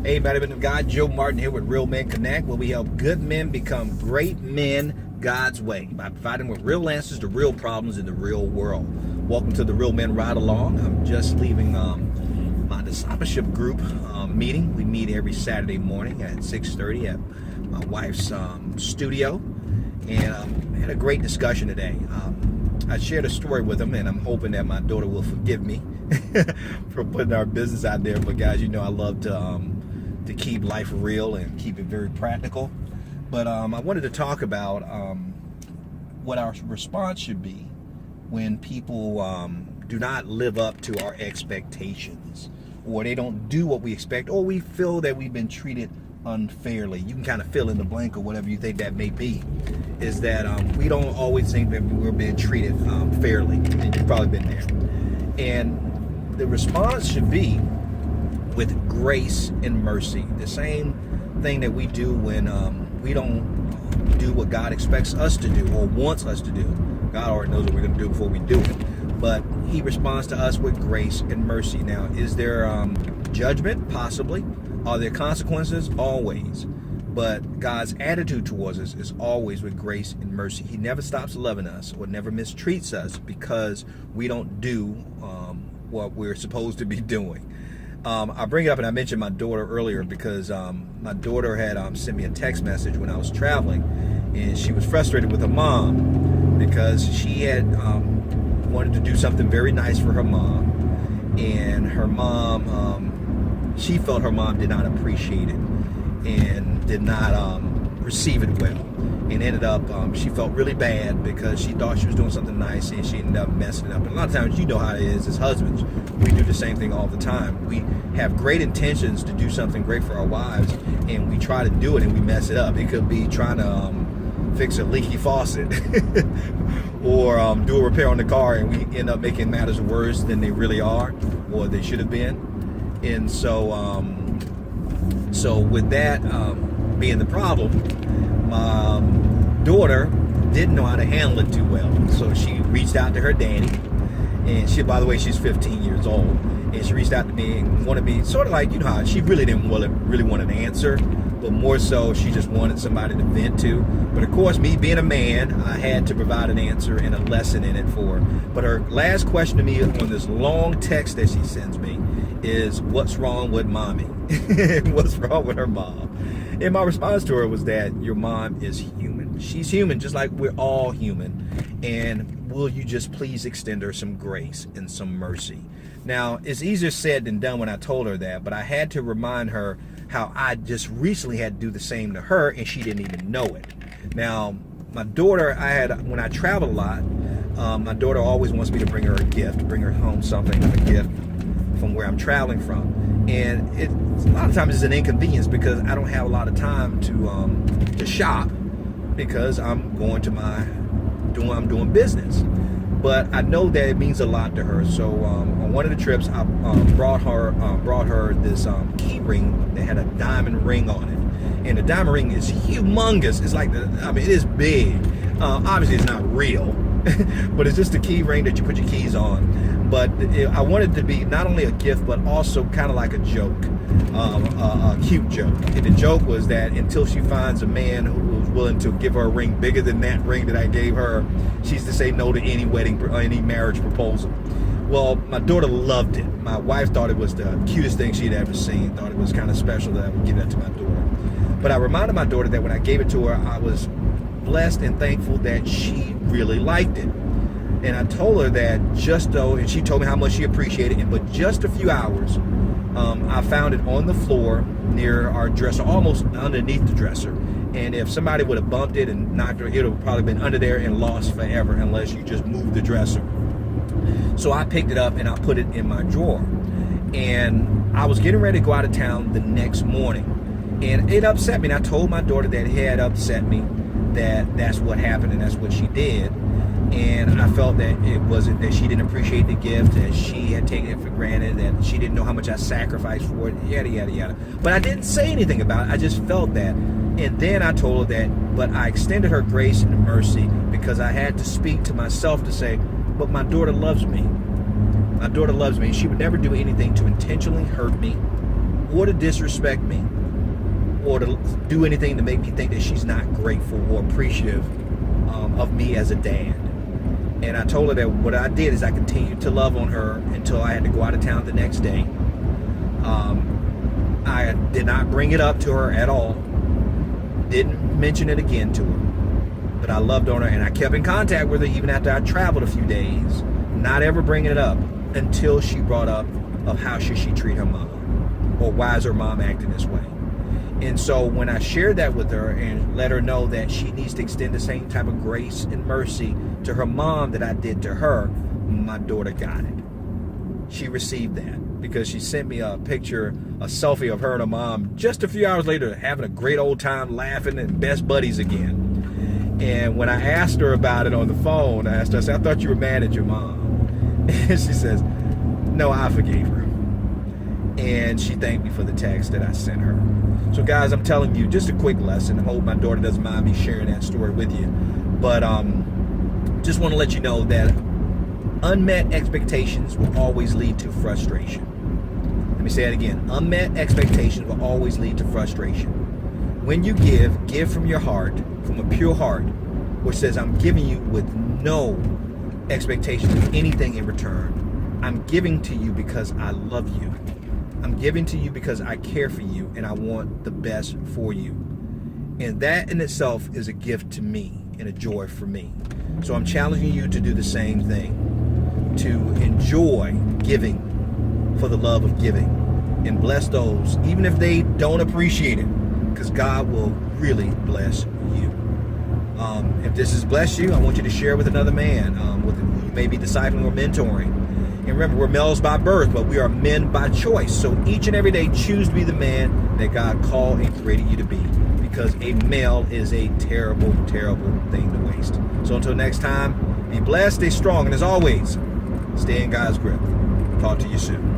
Hey, man of God, Joe Martin here with Real Men Connect, where we help good men become great men God's way by providing with real answers to real problems in the real world. Welcome to the Real Men Ride Along. I'm just leaving my discipleship group meeting. We meet every Saturday morning at 6:30 at my wife's studio, and had a great discussion today. I shared a story with them, and I'm hoping that my daughter will forgive me for putting our business out there. But guys, you know I love to keep life real and keep it very practical. But I wanted to talk about what our response should be when people do not live up to our expectations, or they don't do what we expect, or we feel that we've been treated unfairly. You can kind of fill in the blank or whatever you think that may be. Is that we don't always think that we're being treated fairly, and you've probably been there. And the response should be with grace and mercy. The same thing that we do when we don't do what God expects us to do or wants us to do. God already knows what we're going to do before we do it. But He responds to us with grace and mercy. Now, is there judgment? Possibly. Are there consequences? Always. But God's attitude towards us is always with grace and mercy. He never stops loving us or never mistreats us because we don't do what we're supposed to be doing. I bring it up, and I mentioned my daughter earlier because my daughter had sent me a text message when I was traveling, and she was frustrated with her mom because she had wanted to do something very nice for her mom, and her mom, she felt her mom did not appreciate it and did not receive it well, and ended up she felt really bad because she thought she was doing something nice and she ended up messing it up. And a lot of times, you know how it is as husbands, we do the same thing all the time. We have great intentions to do something great for our wives, and we try to do it and we mess it up. It could be trying to fix a leaky faucet or do a repair on the car, and we end up making matters worse than they really are or they should have been. And so so with that being the problem, my daughter didn't know how to handle it too well. So she reached out to her daddy, and she, by the way, she's 15 years old, and she reached out to me and wanted me, sort of like, you know how she really didn't really want an answer, but more so she just wanted somebody to vent to. But of course, me being a man, I had to provide an answer and a lesson in it for her. But her last question to me on this long text that she sends me is, what's wrong with mommy? What's wrong with her mom? And my response to her was that your mom is human. She's human just like we're all human. And will you just please extend her some grace and some mercy? Now, it's easier said than done when I told her that, but I had to remind her how I just recently had to do the same to her, and she didn't even know it. Now, my daughter, when I travel a lot, my daughter always wants me to bring her a gift, bring her home something, a gift from where I'm traveling from. And a lot of times it's an inconvenience because I don't have a lot of time to shop because I'm going to I'm doing business. But I know that it means a lot to her. So on one of the trips, I brought her this key ring that had a diamond ring on it, and the diamond ring is humongous. It's like it is big. Obviously, it's not real, but it's just a key ring that you put your keys on. But I wanted it to be not only a gift, but also kind of like a joke, a cute joke. And the joke was that until she finds a man who was willing to give her a ring bigger than that ring that I gave her, she's to say no to any any marriage proposal. Well, my daughter loved it. My wife thought it was the cutest thing she'd ever seen, thought it was kind of special that I would give that to my daughter. But I reminded my daughter that when I gave it to her, I was blessed and thankful that she really liked it. And I told her that and she told me how much she appreciated it, but just a few hours, I found it on the floor near our dresser, almost underneath the dresser. And if somebody would have bumped it and knocked her, it would have probably been under there and lost forever unless you just moved the dresser. So I picked it up and I put it in my drawer. And I was getting ready to go out of town the next morning. And it upset me. And I told my daughter that it had upset me, that that's what happened and that's what she did. And I felt that it wasn't that she didn't appreciate the gift, that she had taken it for granted, that she didn't know how much I sacrificed for it, yada, yada, yada. But I didn't say anything about it. I just felt that. And then I told her that, but I extended her grace and mercy because I had to speak to myself to say, but my daughter loves me. My daughter loves me. She would never do anything to intentionally hurt me or to disrespect me or to do anything to make me think that she's not grateful or appreciative of me as a dad. And I told her that what I did is I continued to love on her until I had to go out of town the next day. I did not bring it up to her at all. Didn't mention it again to her. But I loved on her, and I kept in contact with her even after I traveled a few days, not ever bringing it up until she brought up of how should she treat her mom, or why is her mom acting this way. And so when I shared that with her and let her know that she needs to extend the same type of grace and mercy to her mom that I did to her, my daughter got it. She received that because she sent me a picture, a selfie of her and her mom just a few hours later having a great old time laughing and best buddies again. And when I asked her about it on the phone, I asked her, I said, I thought you were mad at your mom. And she says, no, I forgave her. And she thanked me for the text that I sent her. So guys, I'm telling you, just a quick lesson. I hope my daughter doesn't mind me sharing that story with you. But just want to let you know that unmet expectations will always lead to frustration. Let me say it again. Unmet expectations will always lead to frustration. When you give from your heart, from a pure heart, which says, I'm giving you with no expectation of anything in return. I'm giving to you because I love you. I'm giving to you because I care for you and I want the best for you. And that in itself is a gift to me and a joy for me. So I'm challenging you to do the same thing, to enjoy giving for the love of giving and bless those, even if they don't appreciate it, because God will really bless you. If this has blessed you, I want you to share with another man, with who you may be discipling or mentoring. And remember, we're males by birth, but we are men by choice. So each and every day, choose to be the man that God called and created you to be. Because a male is a terrible, terrible thing to waste. So until next time, be blessed, stay strong, and as always, stay in God's grip. Talk to you soon.